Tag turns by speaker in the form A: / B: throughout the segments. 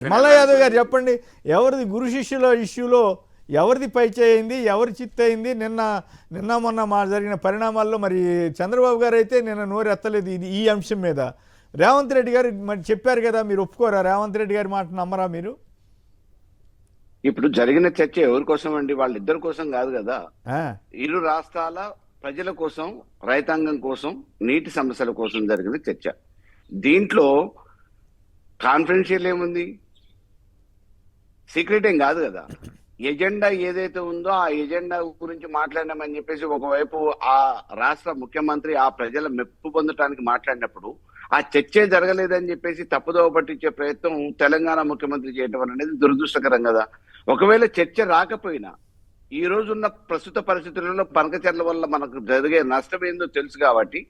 A: మల్లా యాదవ్ గారు చెప్పండి, ఎవరిది గురు శిష్యుల ఇష్యూలో ఎవరిది పై చేయింది, ఎవరి చిత్త అయింది? నిన్న మొన్న జరిగిన పరిణామాల్లో మరి చంద్రబాబు గారు అయితే నిన్న నోరు ఎత్తలేదు ఈ అంశం మీద. రేవంత్ రెడ్డి గారు మరి చెప్పారు కదా, మీరు ఒప్పుకోరా? రేవంత్ రెడ్డి గారి మాట నమ్మరా మీరు?
B: ఇప్పుడు జరిగిన చర్చ ఎవరి కోసం అండి? వాళ్ళిద్దరి కోసం కాదు కదా. ఇరు రాష్ట్రాల ప్రజల కోసం, రైతాంగం కోసం, నీటి సమస్యల కోసం జరిగిన చర్చ. దీంట్లో కాన్ఫిడెన్షియల్ ఏముంది? సీక్రెట్ ఏం కాదు కదా. ఎజెండా ఏదైతే ఉందో ఆ ఎజెండా గురించి మాట్లాడినామని చెప్పేసి ఒకవైపు ఆ రాష్ట్ర ముఖ్యమంత్రి ఆ ప్రజల మెప్పు పొందటానికి మాట్లాడినప్పుడు ఆ చర్చే జరగలేదని చెప్పేసి తప్పుదోవ పట్టించే ప్రయత్నం తెలంగాణ ముఖ్యమంత్రి చేయటం అనేది దురదృష్టకరం కదా. ఒకవేళ చర్చ రాకపోయినా ఈ రోజున్న ప్రస్తుత పరిస్థితులలో పనకచర్ల వల్ల మనకు జరిగే నష్టం ఏందో తెలుసు కాబట్టి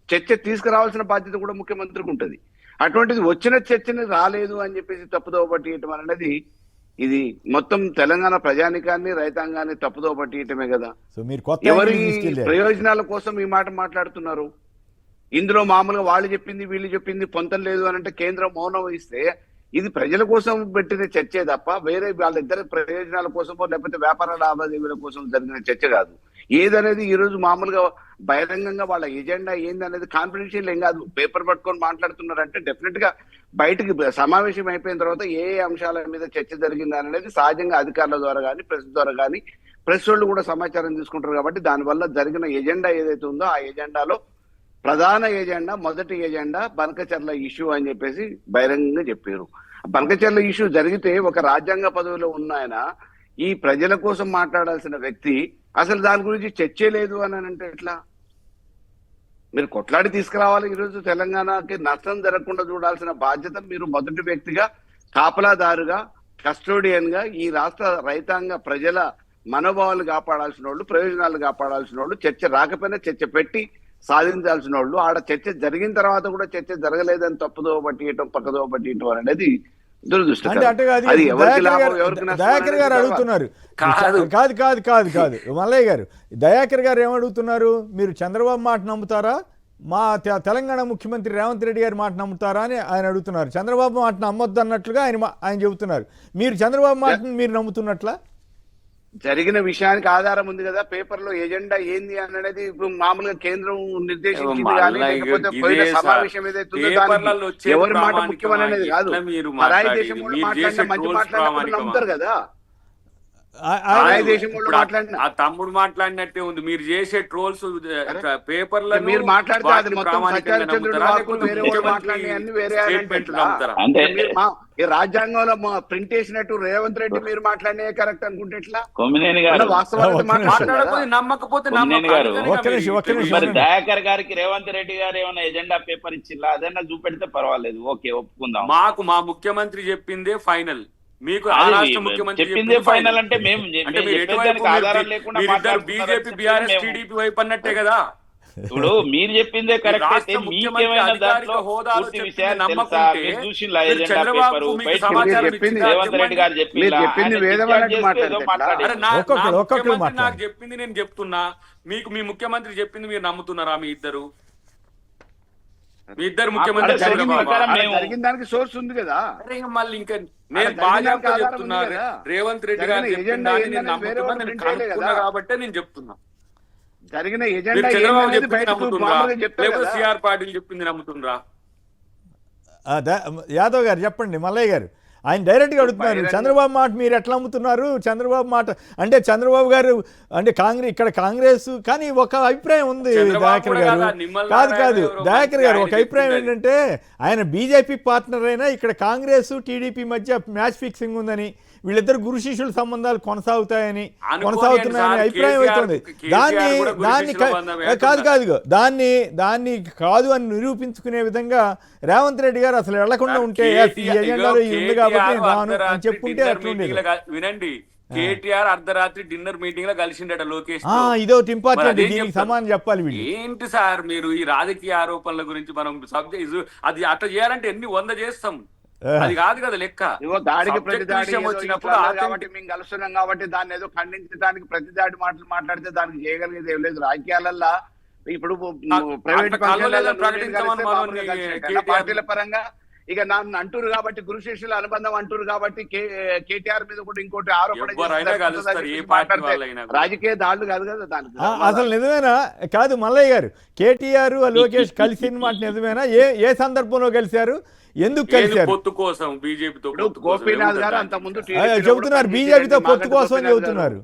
B: చర్చ తీసుకురావాల్సిన బాధ్యత కూడా ముఖ్యమంత్రికి ఉంటుంది. అటువంటిది వచ్చిన చర్చని రాలేదు అని చెప్పేసి తప్పుదోవ పట్టియటం అనేది ఇది మొత్తం తెలంగాణ ప్రజానికాన్ని, రైతాంగాన్ని తప్పుదోవ పట్టియటమే కదా. ఎవరి ప్రయోజనాల కోసం ఈ మాట మాట్లాడుతున్నారు? ఇందులో మామూలుగా వాళ్ళు చెప్పింది వీళ్ళు చెప్పింది పొంతం లేదు అని అంటే కేంద్రం మౌనం వహిస్తే ఇది ప్రజల కోసం పెట్టిన చర్చే తప్ప వేరే వాళ్ళిద్దరి ప్రయోజనాల కోసమో లేకపోతే వ్యాపార లావాదేవీల కోసం జరిగిన చర్చ కాదు. ఏదనేది ఈ రోజు మామూలుగా బహిరంగంగా వాళ్ళ ఎజెండా ఏంది అనేది కాన్ఫిడెన్షియల్ ఏం కాదు. పేపర్ పట్టుకొని మాట్లాడుతున్నారంటే డెఫినెట్ గా బయటకి సమావేశం అయిపోయిన తర్వాత ఏ అంశాల మీద చర్చ జరిగింది అనేది సహజంగా అధికారుల ద్వారా కానీ ప్రెస్ ద్వారా కానీ ప్రెస్ వాళ్ళు కూడా సమాచారం తీసుకుంటారు. కాబట్టి దానివల్ల జరిగిన ఎజెండా ఏదైతే ఉందో ఆ ఎజెండాలో ప్రధాన ఎజెండా, మొదటి ఎజెండా బనకచర్ల ఇష్యూ అని చెప్పేసి బహిరంగంగా చెప్పారు. బనకచర్ల ఇష్యూ జరిగితే ఒక రాజ్యాంగ పదవిలో ఉన్న ఆయన, ఈ ప్రజల కోసం మాట్లాడాల్సిన వ్యక్తి అసలు దాని గురించి చర్చే లేదు అని అంటే ఎట్లా? మీరు కొట్లాడి తీసుకురావాలి. ఈరోజు తెలంగాణకి నష్టం జరగకుండా చూడాల్సిన బాధ్యత మీరు మొదటి వ్యక్తిగా, కాపలాదారుగా, కస్టోడియన్ గా ఈ రాష్ట్ర రైతాంగ ప్రజల మనోభావాలు కాపాడాల్సిన వాళ్ళు, ప్రయోజనాలు కాపాడాల్సిన వాళ్ళు, చర్చ రాకపోయినా చర్చ పెట్టి సాధించాల్సిన వాళ్ళు, ఆడ చర్చ జరిగిన తర్వాత కూడా చర్చ జరగలేదని తప్పుదోవ పట్టియటం, పక్కదోవ పట్టియటం అనేది దురదృష్టం.
A: దయాకర్ గారు అడుగుతున్నారు, కాదు కాదు కాదు కాదు మల్లయ్య గారు, దయాకర్ గారు ఏమడుగుతున్నారు? మీరు చంద్రబాబు మాట నమ్ముతారా, మా తెలంగాణ ముఖ్యమంత్రి రేవంత్ రెడ్డి గారి మాట నమ్ముతారా అని ఆయన అడుగుతున్నారు. చంద్రబాబు మాట నమ్మొద్దు అన్నట్లుగా ఆయన చెబుతున్నారు. మీరు చంద్రబాబు మాట మీరు నమ్ముతున్నట్లా?
B: జరిగిన విషయానికి ఆధారం ఉంది కదా. పేపర్ లో ఎజెండా ఏంది అనేది ఇప్పుడు మామూలుగా కేంద్రం నిర్దేశించింది కానీ లేకపోతే పోయిన సమావేశం ఏదైతే ఎవరి మాట ముఖ్యం అనేది కాదు. పరాయి దేశం కూడా మాట్లాడిన మంచి మాట్లాడినప్పుడు నమ్ముతారు కదా.
C: తమ్ముడు మాట్లాడినట్టే ఉంది. మీరు చేసే ట్రోల్స్ పేపర్ లో
B: మీరు మాట్లాడితే అది మొత్తం రాజ్యాంగంలో ప్రింట్ చేసినట్టు రేవంత్ రెడ్డి మీరు మాట్లాడినే కరెక్ట్ అనుకుంటే ఎట్లా?
C: నమ్మకపోతే
D: దయాకర్ గారికి రేవంత్ రెడ్డి గారు ఏమైనా ఎజెండా పేపర్ ఇచ్చిల్లా? అదన్నా చూపెడితే పర్వాలేదు, ఓకే ఒప్పుకుందాం.
C: మాకు మా ముఖ్యమంత్రి చెప్పిందే ఫైనల్, మీకు ముఖ్యమంత్రి
D: చెప్పిందే ఫైనల్ అంటే మేము
C: బీజేపీ బీఆర్ఎస్ టీడీపీ వైపు అన్నట్టే కదా.
D: ఇప్పుడు మీరు చెప్పిందే కరెక్ట్ అయితే మీకేమైనా దాంట్లో పూర్తి విషయాలు తెలుసా? మీరు చూసిల్లా ఎజెండా పేపర్ రేవంత్ రెడ్డి గారు
C: నాకు చెప్పింది నేను చెప్తున్నా, మీకు మీ ముఖ్యమంత్రి చెప్పింది మీరు నమ్ముతున్నారా? మీ ఇద్దరు ముఖ్యమంత్రి
B: జరిగిన దానికి సోర్స్ ఉంది కదా.
C: మళ్ళీ ఇంకా నేను బాగా చెప్తున్నా, రేవంత్ రెడ్డి గారు చెప్పిందా నేను నమ్ముతున్నా, నేను కనుక్కున్నా కాబట్టే నేను చెప్తున్నా.
B: జరిగిన
C: చంద్రబాబు చెప్పింది నమ్ముతుండ్రా లేకపోతే సిఆర్ పాటిల్ చెప్పింది నమ్ముతుండ్రా?
A: యాదవ్ గారు చెప్పండి. మల్లయ్య గారు ఆయన డైరెక్ట్గా అడుగుతున్నారు, చంద్రబాబు మాట మీరు ఎట్లా అమ్ముతున్నారు? చంద్రబాబు మాట అంటే చంద్రబాబు గారు అంటే ఇక్కడ కాంగ్రెస్ కానీ ఒక అభిప్రాయం ఉంది దయాకర్ గారు. కాదు దయాకర్ గారు ఒక అభిప్రాయం ఏంటంటే ఆయన బీజేపీ పార్ట్నర్ అయినా ఇక్కడ కాంగ్రెస్ టీడీపీ మధ్య మ్యాచ్ ఫిక్సింగ్ ఉందని, వీళ్ళిద్దరు గురు శిష్యుల సంబంధాలు కొనసాగుతున్నాయని అభిప్రాయం అవుతుంది. దాన్ని కాదు అని నిరూపించుకునే విధంగా రేవంత్ రెడ్డి గారు అసలు వెళ్లకుండా ఉంటే ఎజెండాలో ఉంది కాబట్టి రాను అని చెప్పుకుంటే అట్లుండేది.
C: వినండి, కేటీఆర్ అర్ధరాత్రి డిన్నర్ మీటింగ్ లో కలిసిండట లోకేష్.
A: ఇదొకటి ఇంపార్టెంట్, దీనికి సమానం చెప్పాలి.
C: ఏంటి సార్ మీరు ఈ రాజకీయ ఆరోపణల గురించి మనం సబ్జెక్ట్ అది అట్లా చేయాలంటే ఎన్ని 100 చేస్తాం, అది కాదు కదా లెక్క.
B: దాడికి ప్రతిదాడి వచ్చినప్పుడు కాబట్టి మేము కలుస్తున్నాం కాబట్టి దాన్ని ఏదో ఖండించడానికి ప్రతిదాడి మాటలు మాట్లాడితే దానికి చేయగలిగేది ఏం లేదు. రాజకీయాలల్లో ఇప్పుడు ప్రైవేట్ పార్టీల పరంగా ఇక నన్ను అంటూరు కాబట్టి గురు శిష్యుల అనుబంధం అంటూరు కాబట్టి కేటీఆర్ మీద కూడా ఇంకోటి ఆరోపణ
C: ఎవరైనా కలుస్తారు, ఏ పార్టీ వాళ్ళైనా కూడా.
B: రాజకీయ దాడులు కాదు కదా దానికి.
A: అసలు నిజమేనా? కాదు మల్లయ్య గారు, కేటీఆర్ లోకేష్ కలిసిన మాట నిజమేనా? ఏ సందర్భంలో కలిశారు, ఎందుకు కలిశారు?
C: పొత్తు కోసం, బీజేపీతో
B: గోపీనాథ్ గారు అంత ముందు
A: చెబుతున్నారు బీజేపీతో పొత్తు కోసం అని చెబుతున్నారు.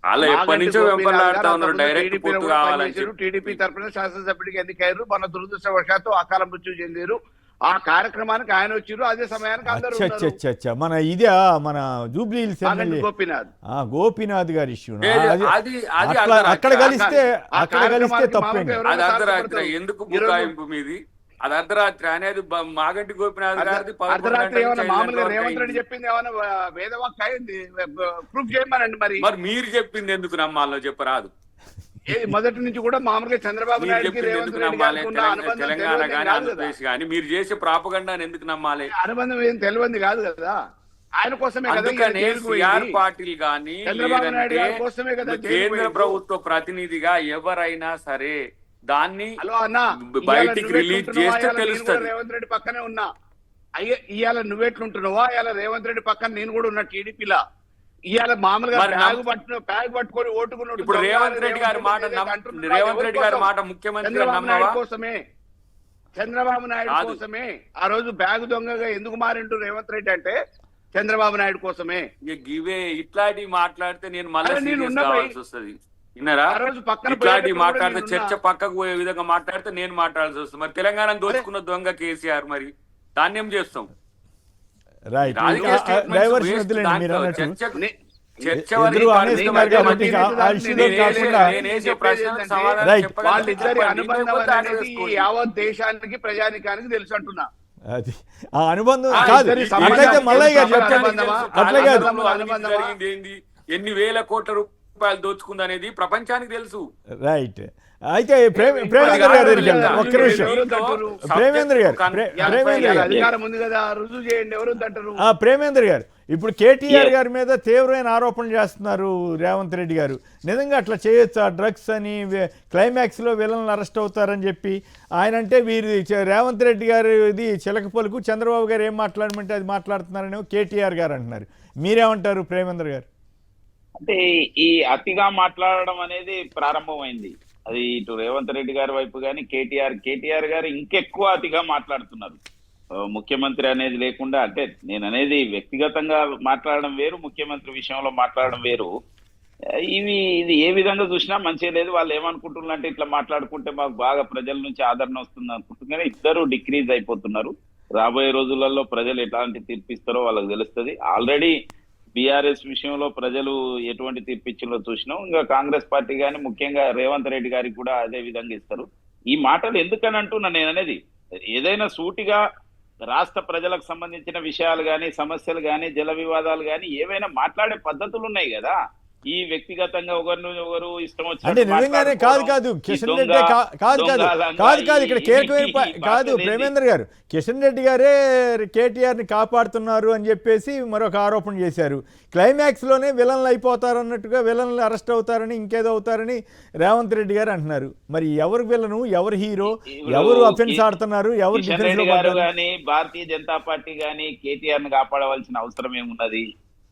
C: అలా ఎప్పటి నుంచో వెంపర్లాడుతా ఉన్నారు, డైరెక్ట్ పొత్తు కావాలని చెప్పి.
B: టీడీపీ తరఫున శాసనసభ్యుడికి ఎన్నికయ్యారు, మన దురదృష్టవశాత్తు అకాల మృత్యు చెందారు. ఆ కార్యక్రమానికి ఆయన వచ్చారు, అదే సమయానికి అందరూ ఉన్నారు.
A: మన ఇదే మన జూబ్లీ హిల్స్ ఎమ్మెల్యే గోపీనాథ్ గారి ఇష్యూ అక్కడ కలిస్తే తప్పేంటి?
C: అది అర్ధరాత్రి ఎందుకు బుకాయింపు మీది? అది అర్ధరాత్రి అనేది మాగంటి గోపీనాథ్ గారిది.
B: అర్ధరాత్రి ఏమన్నా మామూలుగా రేవంత్ రెడ్డి చెప్పింది ఏమన్నా వేదవాక్కు అయింది? ప్రూఫ్ చేయమనండి. మరి
C: మీరు చెప్పింది ఎందుకు నమ్మాలో చెప్పరాదు?
B: మొదటి నుంచి కూడా మామూలుగా చంద్రబాబు నాయుడుకి రేవంత్ రెడ్డి గారికి ఉన్న అనుబంధం
C: తెలంగాణ కానీ ఆంధ్రప్రదేశ్ కానీ మీరు చేసే ప్రాపగండాన్ని ఎందుకు నమ్మాలి?
B: అనుబంధం ఏం తెలియంది కాదు కదా, ఆయన కోసమే కదా.
C: అందుకనే సిఆర్ పాటిల్ గానీ
B: చంద్రబాబు నాయుడు గారి కోసమే కదా
C: కేంద్ర ప్రభుత్వ ప్రతినిధిగా ఎవరైనా సరే దాన్ని
B: హలో అన్న
C: బయటికి రిలీజ్ చేస్తే తెలుస్తుంది.
B: రేవంత్ రెడ్డి పక్కనే ఉన్నా, అయ్యే ఇవాళ నువ్వెట్లుంటున్నావా, ఇవాళ రేవంత్ రెడ్డి పక్కన నేను కూడా ఉన్నా టీడీపీలా. ఇవాళ మామూలుగా బ్యాగ్ పట్టుకొని ఓటుకున్నాడు.
C: ఇప్పుడు రేవంత్ రెడ్డి గారి మాట ముఖ్యమంత్రి
B: కోసమే, చంద్రబాబు నాయుడు కోసమే ఆ రోజు బ్యాగ్ దొంగగా ఎందుకు మారిండు రేవంత్ రెడ్డి అంటే చంద్రబాబు నాయుడు కోసమే.
C: ఇవే ఇట్లాంటివి మాట్లాడితే నేను మళ్ళీ కావాల్సి వస్తుంది. విన్నారా? ఇట్లాంటివి మాట్లాడితే చర్చ పక్కకు పోయే విధంగా మాట్లాడితే నేను మాట్లాడాల్సి వస్తుంది. మరి తెలంగాణ దోచుకున్న దొంగ కేసీఆర్, మరి దాన్ని ఏం చేస్తాం?
B: యావత్ దేశానికి ప్రజానికానికి తెలుసు అంటున్నా.
A: అది ఆ అనుబంధం కాదు. అట్లయితే మల్లయ్య గారు చెప్పండి, అట్లా కాదు.
C: ఎన్ని వేల కోట్ల రూపాయలు దోచుకుంది అనేది ప్రపంచానికి తెలుసు.
A: రైట్. అయితే ప్రేమేంద్ర గారు దగ్గరికి వెళ్దాం. ఒక్క నిమిషం. ప్రేమేంద్ర గారు ప్రేమేంద్ర గారు ఇప్పుడు కేటీఆర్ గారి మీద తీవ్రమైన ఆరోపణలు చేస్తున్నారు రేవంత్ రెడ్డి గారు. నిజంగా అట్లా చేయొచ్చా? డ్రగ్స్ అని క్లైమాక్స్లో విలన్లు అరెస్ట్ అవుతారని చెప్పి ఆయన అంటే వీరి రేవంత్ రెడ్డి గారు ఇది చిలక పలుకు, చంద్రబాబు గారు ఏం మాట్లాడమంటే అది మాట్లాడుతున్నారని కేటీఆర్ గారు అంటున్నారు. మీరేమంటారు ప్రేమేంద్ర గారు?
D: అంటే ఈ అతిగా మాట్లాడడం అనేది ప్రారంభమైంది. అది ఇటు రేవంత్ రెడ్డి గారి వైపు కానీ కేటీఆర్ గారు ఇంకెక్కువ అతిగా మాట్లాడుతున్నారు. ముఖ్యమంత్రి అనేది లేకుండా, అంటే నేను అనేది వ్యక్తిగతంగా మాట్లాడడం వేరు, ముఖ్యమంత్రి విషయంలో మాట్లాడడం వేరు. ఇది ఏ విధంగా చూసినా మంచిగా లేదు. వాళ్ళు ఏమనుకుంటున్నారు అంటే ఇట్లా మాట్లాడుకుంటే మాకు బాగా ప్రజల నుంచి ఆదరణ వస్తుంది అనుకుంటున్నారు. ఇద్దరు డిక్రీజ్ అయిపోతున్నారు. రాబోయే రోజులలో ప్రజలు ఎట్లాంటి తీర్పిస్తారో వాళ్ళకి తెలుస్తుంది. ఆల్రెడీ బీఆర్ఎస్ విషయంలో ప్రజలు ఎటువంటి తీర్పిచ్చిందో చూసినాం. ఇంకా కాంగ్రెస్ పార్టీ కానీ ముఖ్యంగా రేవంత్ రెడ్డి గారికి కూడా అదే విధంగా ఇస్తారు. ఈ మాటలు ఎందుకని అంటున్నా నేను అనేది, ఏదైనా సూటిగా రాష్ట్ర ప్రజలకు సంబంధించిన విషయాలు కానీ, సమస్యలు కానీ, జల వివాదాలు కానీ ఏవైనా మాట్లాడే పద్ధతులు ఉన్నాయి కదా. ఈ వ్యక్తిగతంగా ఒకరు ఇష్టం
A: అంటే నిజంగానే కాదు కిషన్ రెడ్డి కాదు ఇక్కడ కీలకమైన కాదు ప్రేమేంద్ర గారు. కిషన్ రెడ్డి గారే కేటీఆర్ని కాపాడుతున్నారు అని చెప్పేసి మరొక ఆరోపణ చేశారు. క్లైమాక్స్లోనే విలన్లు అయిపోతారు అన్నట్టుగా, విలన్లు అరెస్ట్ అవుతారని ఇంకేదో అవుతారని రేవంత్ రెడ్డి గారు అంటున్నారు. మరి ఎవరు విలను, ఎవరు హీరో, ఎవరు అఫెన్స్ ఆడుతున్నారు, ఎవరు డిఫెన్స్ లో
D: కానీ భారతీయ జనతా పార్టీ కానీ కేటీఆర్ ని కాపాడవలసిన అవసరం ఏమున్నది?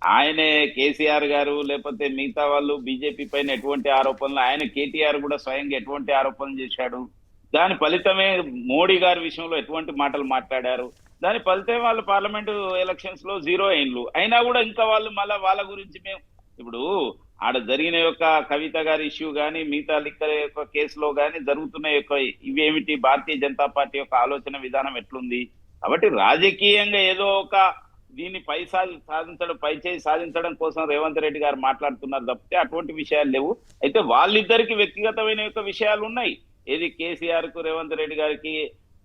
D: ఆయనే కేసీఆర్ గారు లేకపోతే మిగతా వాళ్ళు బీజేపీ పైన ఎటువంటి ఆరోపణలు, ఆయన కేటీఆర్ కూడా స్వయంగా ఎటువంటి ఆరోపణలు చేశాడు, దాని ఫలితమే మోడీ గారి విషయంలో ఎటువంటి మాటలు మాట్లాడారు, దాని ఫలితమే వాళ్ళు పార్లమెంటు ఎలక్షన్స్ లో 0 అయిండ్లు. అయినా కూడా ఇంకా వాళ్ళు మళ్ళీ వాళ్ళ గురించి మేము ఇప్పుడు ఆడ జరిగిన యొక్క కవిత గారి ఇష్యూ కానీ, మిగతా లిక్కర్ యొక్క కేసులో కానీ జరుగుతున్న యొక్క ఇవేమిటి, భారతీయ జనతా పార్టీ యొక్క ఆలోచన విధానం ఎట్లుంది? కాబట్టి రాజకీయంగా ఏదో ఒక దీన్ని పైచేయి సాధించడం కోసం రేవంత్ రెడ్డి గారు మాట్లాడుతున్నారు తప్పితే అటువంటి విషయాలు లేవు. అయితే వాళ్ళిద్దరికి వ్యక్తిగతమైన యొక్క విషయాలు ఉన్నాయి. ఏది కేసీఆర్ కు రేవంత్ రెడ్డి గారికి,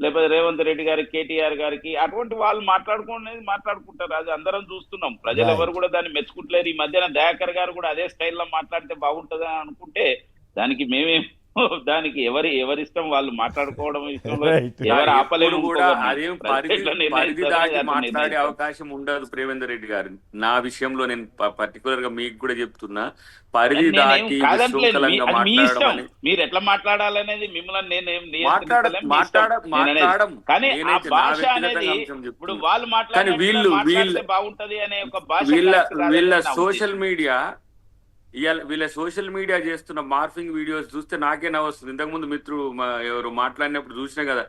D: లేకపోతే రేవంత్ రెడ్డి గారికి కేటీఆర్ గారికి, అటువంటి వాళ్ళు మాట్లాడుకుంటారు. అది అందరం చూస్తున్నాం. ప్రజలు ఎవరు కూడా దాన్ని మెచ్చుకుంటలేరు. ఈ మధ్యన దయాకర్ గారు కూడా అదే స్టైల్లో మాట్లాడితే బాగుంటుందని అనుకుంటే దానికి మేమేం దానికి ఎవరిష్టం వాళ్ళు మాట్లాడుకోవడం ఇష్టంలో
A: Right.
D: ఎవరు ఆపలేరు
C: కూడా
D: ఇంకొకరిని.
C: అదేం
D: ప్రజలు
C: పరిధి
D: నిర్ణయిస్తారు,
C: దాటి
D: అతను
C: మాట్లాడే
D: నిర్ణయిస్తారు.
C: అవకాశం ఉండదు ప్రేమేందర్ రెడ్డి గారు. నా విషయంలో నేను పర్టికులర్ గా మీకు కూడా చెప్తున్నా, పరిధి
D: నేనేం
C: దాటి
D: కాదంటలేదు,
C: విశృంఖలంగా
D: అది మీ
C: మాట్లాడడం
D: ఇష్టం,
C: అని
D: మీరు ఎట్లా మాట్లాడాలనేది మిమ్మల్ని నేనేం
C: మాట్లాడడం
D: కానీ ఆ
C: నేనైతే నా
D: భాష
C: వ్యక్తిగతంగా
D: అనేది
C: అంశం
D: ఇప్పుడు
C: చెప్తున్నా.
D: వాళ్ళు
C: కానీ
D: మాట్లాడితే బాగుంటది అనే ఒక భాష
C: వీళ్ళ
D: correct కాదని
C: వీళ్ళ
D: నా
C: సోషల్
D: ఉద్దేశం.
C: మీడియా వీళ్ళ సోషల్ మీడియా చేస్తున్న మార్ఫింగ్ వీడియోస్ చూస్తే నాకే నవ్వొస్తుంది. ఇంతకుముందు మిత్రుడు ఎవరు మాట్లాడినప్పుడు చూసినా కదా,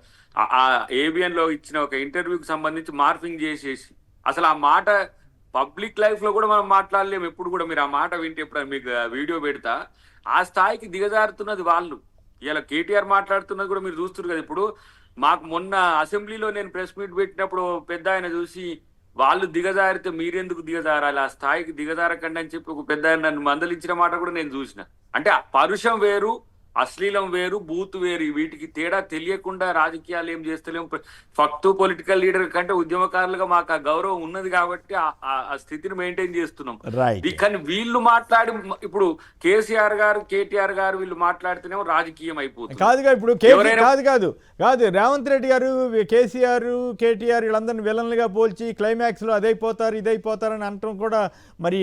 C: ఆ ఏబిఎన్ లో ఇచ్చిన ఒక ఇంటర్వ్యూకి సంబంధించి మార్ఫింగ్ చేసేసి అసలు ఆ మాట పబ్లిక్ లైఫ్ లో కూడా మనం మాట్లాడలేము. ఎప్పుడు కూడా మీరు ఆ మాట వింటే ఎప్పుడు మీకు వీడియో పెడతా, ఆ స్థాయికి దిగజారుతున్నది వాళ్ళు. ఇలా కేటీఆర్ మాట్లాడుతున్నది కూడా మీరు చూస్తున్నారు కదా. ఇప్పుడు మాకు మొన్న అసెంబ్లీలో నేను ప్రెస్ మీట్ పెట్టినప్పుడు పెద్ద ఆయన చూసి, వాళ్ళు దిగజారితే మీరెందుకు దిగజారాలి, ఆ స్థాయికి దిగజారకండి అని చెప్పి ఒక పెద్ద ఆయన నన్ను మందలించిన మాట కూడా నేను చూసిన. అంటే పరుషం వేరు, అశ్లీలం వేరు, బూత్ వేరు. వీటికి తేడా తెలియకుండా రాజకీయాలు ఏం చేస్తలేము. ఫక్తు పొలిటికల్ లీడర్ కంటే ఉద్యమకారులుగా మాకు ఆ గౌరవం ఉన్నది కాబట్టి ఆ స్థితిని మెయింటైన్ చేస్తున్నాం. కానీ వీళ్ళు మాట్లాడి ఇప్పుడు కేసీఆర్ గారు, కేటీఆర్ గారు వీళ్ళు మాట్లాడితేనేమో రాజకీయం అయిపోతుంది.
A: కాదుగా ఇప్పుడు కాదు రేవంత్ రెడ్డి గారు కేసీఆర్ కేటీఆర్ వీళ్ళందరినీ విలన్లుగా పోల్చి క్లైమాక్స్ లో అదైపోతారు ఇదైపోతారని అనటం కూడా మరి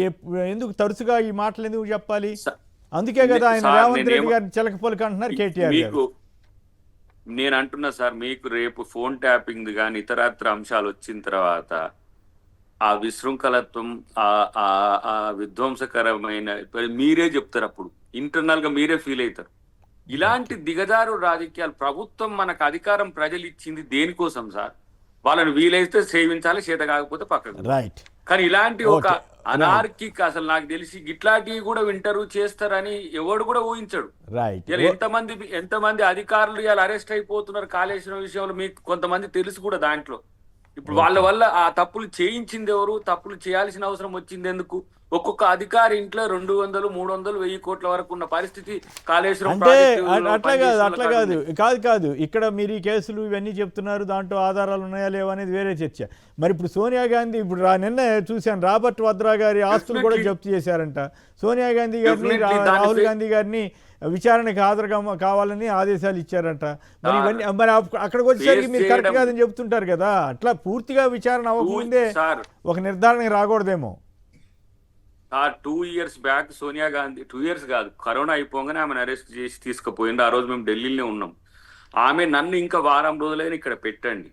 A: ఎందుకు తరచుగా ఈ మాటలు ఎందుకు చెప్పాలి? అందుకే కదా ఆయన రేవంత్ రెడ్డి గారిని చిలకపోలిక అంటున్నారు కేటీఆర్ గారు.
C: నేను అంటున్నా సార్, మీకు రేపు ఫోన్ ట్యాపింగ్ కానీ ఇతరత్ర అంశాలు వచ్చిన తర్వాత ఆ విశృంఖలత్వం, ఆ విధ్వంసకరమైన మీరే చెప్తారు. అప్పుడు ఇంటర్నల్ గా మీరే ఫీల్ అవుతారు. ఇలాంటి దిగజారు రాజకీయాలు, ప్రభుత్వం మనకు అధికారం ప్రజలు ఇచ్చింది దేనికోసం సార్? వాళ్ళని వీలైతే సేవించాలి, చేత కాకపోతే పక్కకు.
A: రైట్.
C: కానీ ఇలాంటి ఒక అనార్కిక్, అసలు నాకు తెలిసి ఇట్లాంటివి కూడా వింటారు చేస్తారని ఎవడు కూడా ఊహించడు.
A: రైట్.
C: ఇలా ఎంతమంది అధికారులు ఇలా అరెస్ట్ అయిపోతున్నారు కాళేశ్వరం విషయంలో, మీకు కొంతమంది తెలుసు కూడా దాంట్లో. ఇప్పుడు వాళ్ళ వల్ల ఆ తప్పులు చేయించింది ఎవరు, తప్పులు చేయాల్సిన అవసరం వచ్చింది ఎందుకు? ఒక్కొక్క అధికారి ఇంట్లో 200, 300, 1000 కోట్ల వరకు ఉన్న పరిస్థితి కాళేశ్వరం
A: అంటే అట్లా కాదు. ఇక్కడ మీరు ఈ కేసులు ఇవన్నీ చెప్తున్నారు, దాంట్లో ఆధారాలు ఉన్నాయా లేవా అనేది వేరే చర్చ. మరి ఇప్పుడు సోనియా గాంధీ, ఇప్పుడు నిన్న చూశాను రాబర్ట్ వద్రా గారి ఆస్తులు కూడా జప్తు చేశారంట. సోనియా గాంధీ గారిని, రాహుల్ గాంధీ గారిని విచారణకు హాజరు కావాలని ఆదేశాలు ఇచ్చారంట. మరి ఇవన్నీ మరి అక్కడికి వచ్చేసరికి మీరు కరెక్ట్ కాదని చెప్తుంటారు కదా. అట్లా పూర్తిగా విచారణ అవ్వకముందే ఒక నిర్ధారణకి రాకూడదేమో.
C: 2 years back Sonia Gandhi, 2 years కాదు, కరోనా అయిపోగానే ఆమెను అరెస్ట్ చేసి తీసుకుపోయింది. ఆ రోజు మేము ఢిల్లీలో ఉన్నాం. ఆమె నన్ను ఇంకా వారం రోజులైనా ఇక్కడ పెట్టండి,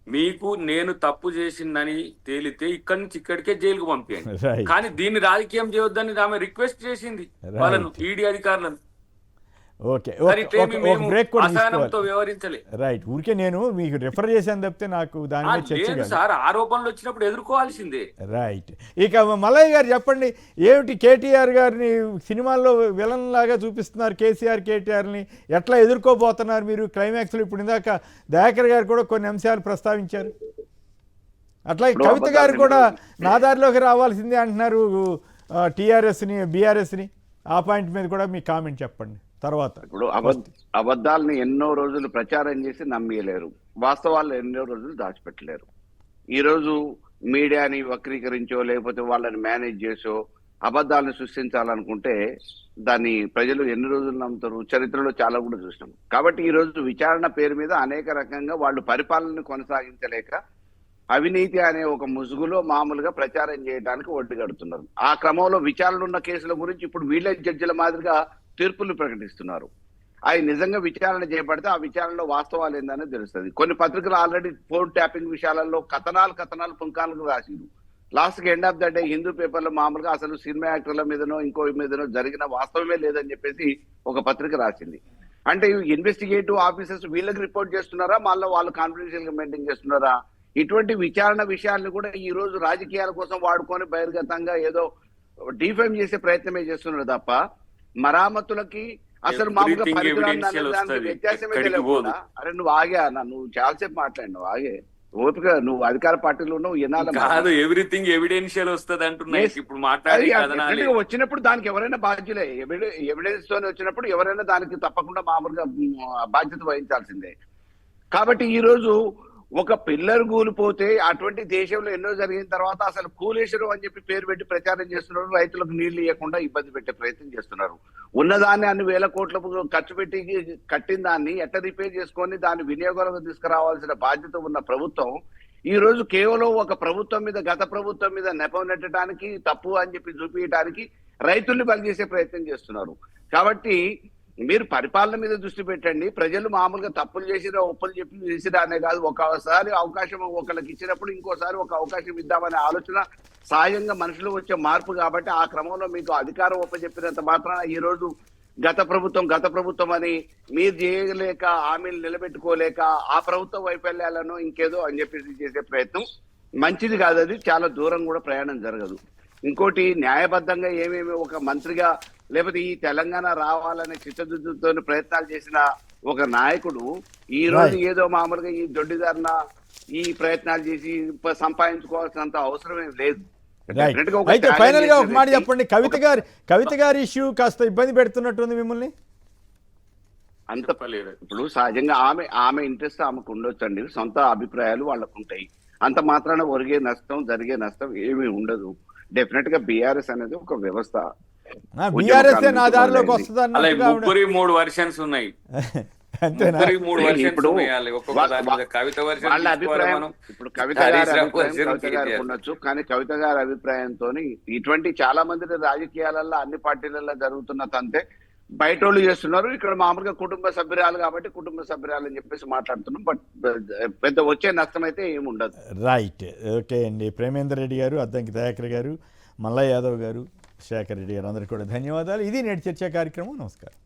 C: మీకు నేను తప్పు చేసిందని తేలితే ఇక్కడి నుంచి ఇక్కడికే జైలుకు పంపించండి, కానీ దీన్ని రాజకీయం చేయొద్దని ఆమె రిక్వెస్ట్ చేసింది వాళ్ళను, ఈడీ అధికారులను.
A: ఓకే, బ్రేక్ కూడా
C: వ్యవహరించలే.
A: రైట్. ఊరికే నేను మీకు రిఫర్ చేశాను తప్పితే నాకు దాని మీద చర్చ
C: సార్, ఆరోపణలు వచ్చినప్పుడు ఎదుర్కోవాల్సిందే.
A: రైట్. ఇక మల్లయ్య గారు చెప్పండి, ఏమిటి కేటీఆర్ గారిని సినిమాల్లో విలన్ లాగా చూపిస్తున్నారు, కేసీఆర్ కేటీఆర్ని ఎట్లా ఎదుర్కోబోతున్నారు మీరు క్లైమాక్స్లో? ఇప్పుడు ఇందాక దయాకర్ గారు కూడా కొన్ని అంశాలు ప్రస్తావించారు. అట్లాగే కవిత గారు కూడా నా దారిలోకి రావాల్సిందే అంటున్నారు టీఆర్ఎస్ని, బీఆర్ఎస్ని. ఆ పాయింట్ మీద కూడా మీ కామెంట్ చెప్పండి. తర్వాత
B: ఇప్పుడు అబద్ధాలను ఎన్నో రోజులు ప్రచారం చేసి నమ్మలేరు, వాస్తవాలు ఎన్నో రోజులు దాచిపెట్టలేరు. ఈరోజు మీడియాని వక్రీకరించో లేకపోతే వాళ్ళని మేనేజ్ చేసో అబద్ధాలను సృష్టించాలనుకుంటే దాన్ని ప్రజలు ఎన్ని రోజులు నమ్ముతారు? చరిత్రలో చాలా కూడా చూసినాం. కాబట్టి ఈ రోజు విచారణ పేరు మీద అనేక రకంగా వాళ్ళు పరిపాలనను కొనసాగించలేక అవినీతి అనే ఒక ముసుగులో మామూలుగా ప్రచారం చేయడానికి ఒడ్డు కడుతున్నారు. ఆ క్రమంలో విచారణ ఉన్న కేసుల గురించి ఇప్పుడు వీళ్ళ జడ్జిల మాదిరిగా తీర్పులు ప్రకటిస్తున్నారు. అవి నిజంగా విచారణ చేపడితే ఆ విచారణలో వాస్తవాలు ఏందనేది తెలుస్తుంది. కొన్ని పత్రికలు ఆల్రెడీ ఫోన్ ట్యాపింగ్ విషయాలలో కథనాలు పుంకాలకు రాసిండు. లాస్ట్కి end of the day Hindu పేపర్లో మామూలుగా అసలు సినిమా యాక్టర్ల మీదనో ఇంకో మీదనో జరిగిన వాస్తవమే లేదని చెప్పేసి ఒక పత్రిక రాసింది. అంటే ఇన్వెస్టిగేటివ్ ఆఫీసర్స్ వీళ్ళకి రిపోర్ట్ చేస్తున్నారా, మళ్ళీ వాళ్ళు కాన్ఫిడెన్షియల్ గా మెయింటైన్ చేస్తున్నారా? ఇటువంటి విచారణ విషయాలను కూడా ఈ రోజు రాజకీయాల కోసం వాడుకొని బహిర్గతంగా ఏదో డిఫేమ్ చేసే ప్రయత్నమే చేస్తున్నారు తప్ప మరామతులకి అసలు మామూలుగా పరికరాన్ని వ్యత్యాసమే తెలియకుండా. అరే నువ్వు ఆగే అన్న, నువ్వు చాలాసేపు మాట్లాడినావు, ఆగే ఓపిక. నువ్వు అధికార పార్టీలో ఉన్నావు,
C: కాదు ఎవ్రీథింగ్ ఎవిడెన్షియల్ వస్తుంది అంటున్నాయి. ఇప్పుడు మాట్లాడి
B: వచ్చినప్పుడు దానికి ఎవరైనా బాధ్యులే. ఎవిడెన్స్ తోనే వచ్చినప్పుడు ఎవరైనా దానికి తప్పకుండా మామూలుగా బాధ్యత వహించాల్సిందే. కాబట్టి ఈ రోజు ఒక పిల్లర్ కూలిపోతే అటువంటి దేశంలో ఎన్నో జరిగిన తర్వాత అసలు కూలేశ్వరం అని చెప్పి పేరు పెట్టి ప్రచారం చేస్తున్నారు. రైతులకు నీళ్లు ఇవ్వకుండా ఇబ్బంది పెట్టే ప్రయత్నం చేస్తున్నారు. ఉన్నదాన్ని అన్ని వేల కోట్ల ఖర్చు పెట్టి కట్టిన దాన్ని ఎట్లా రిపేర్ చేసుకొని దాన్ని వినియోగంలో తీసుకురావాల్సిన బాధ్యత ఉన్న ప్రభుత్వం ఈ రోజు కేవలం ఒక ప్రభుత్వం మీద, గత ప్రభుత్వం మీద నెపం నెట్టడానికి, తప్పు అని చెప్పి చూపించడానికి రైతుల్ని బలి చేసే ప్రయత్నం చేస్తున్నారు. కాబట్టి మీరు పరిపాలన మీద దృష్టి పెట్టండి. ప్రజలు మామూలుగా తప్పులు చేసినా, ఒప్పులు చెప్పి చేసినా అనే కాదు, ఒకసారి అవకాశం ఒకళ్ళకి ఇచ్చినప్పుడు ఇంకోసారి ఒక అవకాశం ఇద్దామనే ఆలోచన సహజంగా మనుషులు వచ్చే మార్పు. కాబట్టి ఆ క్రమంలో మీకు అధికారం ఒప్పచెప్పినంత మాత్రాన ఈ రోజు గత ప్రభుత్వం అని మీరు చేయలేక, హామీలు నిలబెట్టుకోలేక ఆ ప్రభుత్వ వైఫల్యాలను ఇంకేదో అని చెప్పేసి చేసే ప్రయత్నం మంచిది కాదు. అది చాలా దూరం కూడా ప్రయాణం జరగదు. ఇంకోటి, న్యాయబద్ధంగా ఏమేమి ఒక మంత్రిగా లేకపోతే ఈ తెలంగాణ రావాలనే చిత్తశుద్ధితో ప్రయత్నాలు చేసిన ఒక నాయకుడు ఈ రోజు ఏదో మామూలుగా ఈ దొడ్డిదారిన ఈ ప్రయత్నాలు చేసి సంపాదించుకోవాల్సినంత అవసరం ఏం లేదు.
A: అయితే ఫైనల్ గా ఒక మాట చెప్పండి, కవిత గారి ఇష్యూ కాస్త ఇబ్బంది పెడుతున్నట్టుంది మిమ్మల్ని.
B: అంత పర్లేదు. ఇప్పుడు సహజంగా ఆమె ఇంట్రెస్ట్ ఆమెకు ఉండొచ్చండి, సొంత అభిప్రాయాలు వాళ్ళకు ఉంటాయి. అంత మాత్రాన జరిగే నష్టం ఏమీ ఉండదు. డెఫినెట్ గా బీఆర్ఎస్ అనేది ఒక వ్యవస్థ.
A: బీఆర్ఎస్ నా దారిలోకి వస్తుంది.
C: 3 వర్షన్స్ ఉన్నాయి.
A: అంతేనా?
B: ఇప్పుడు కవిత గారు ఉండొచ్చు, కానీ కవిత గారి అభిప్రాయంతో ఇటువంటి చాలా మంది రాజకీయాలలో అన్ని పార్టీలలో జరుగుతున్న తంతే బయట వాళ్ళు చేస్తున్నారు. ఇక్కడ మామూలుగా కుటుంబ సభ్యురాలు కాబట్టి కుటుంబ సభ్యురాలు అని చెప్పేసి మాట్లాడుతున్నాం. బట్ పెద్ద వచ్చే నష్టం అయితే ఏమి ఉండదు.
A: రైట్, ఓకే అండి. ప్రేమేందర్ రెడ్డి గారు, అద్దంకి దయాకర్ గారు, మల్లయ్య యాదవ్ గారు, శేఖర్ రెడ్డి గారు, అందరికీ కూడా ధన్యవాదాలు. ఇది నేటి చర్చా కార్యక్రమం. నమస్కారం.